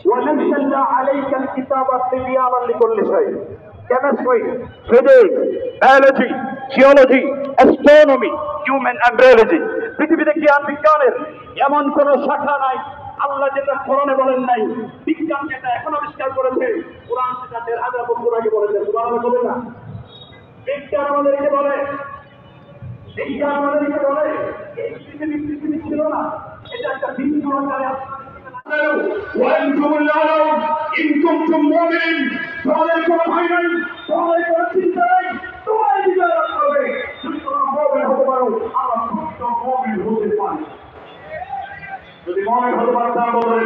ونزلنا عليك الكتاب تبيانا لكل شيء. Chemistry, physics, biology, geology, astronomy, human embryology. পৃথিবীতে জ্ঞান বিজ্ঞানের এমন কোন শাখা নাই আল্লাহ যেটা কোরআনে বলেন নাই। বিজ্ঞান যেটা এখন আবিষ্কার করেছে কোরআন সেটা ১,৫০০ বছর আগে বলেছে। কোরআনে বলে না, বিজ্ঞান আমাদেরকে বলে, বিজ্ঞান আমাদেরকে বলে এই পৃথিবী ছিল না, এটা একটা ভিন্ন আকারে وأنتم الأعلون إن كنتم مؤمنين তোমাদের কোনো ভয় নাই, তোমাদের কোনো চিন্তা নাই, তোমার বিজয় লাভ করবে। যদি তোমরা মুমিন হতে পারো, আল্লাহ সত্য মুমিন হতে পারে। যদি মুমিন হতে পারো তার বদলে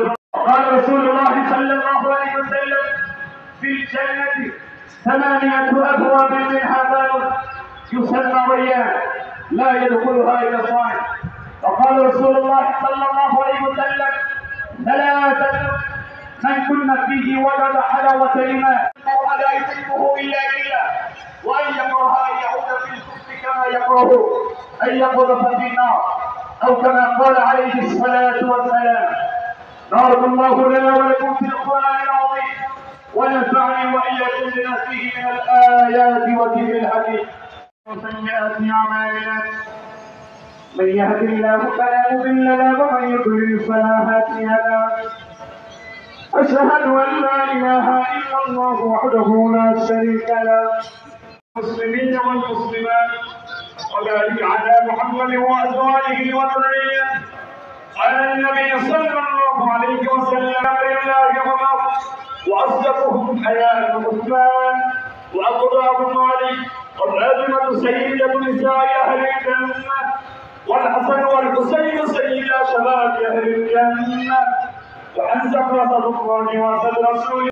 قال رسول الله صلى الله عليه وسلم في الجنة 8 أبواب منها باب يسمى ريان لا يدخلها إلا صائم. وقال رسول الله صلى الله عليه وسلم ثلاثة من كنا فيه وجد حلاوة الإيمان ولا يحبه إلا لله وأن يكرهها أن يعود في الكفر كما يكره أن يقذف في النار أو كما قال عليه الصلاة والسلام. بارك الله لنا ولكم في القرآن العظيم ونفعني وإياكم بما فيه من الآيات وذكر الحكيم. وسيئات أعمالنا من يهد الله فلا مضل له ومن يضلل فلا هادي له. أشهد أن لا إله إلا الله وحده لا شريك له. المسلمين والمسلمات وبارك على محمد وأزواجه وذريته. قال النبي صلى الله عليه وسلم لله غضب وأصدقهم حياء عثمان وأقربهم علي وفاطمة سيدة نساء أهل الجنة والحسن والحسين سيدا شباب أهل الجنة وحمزة وسط الله وسط رسول الله.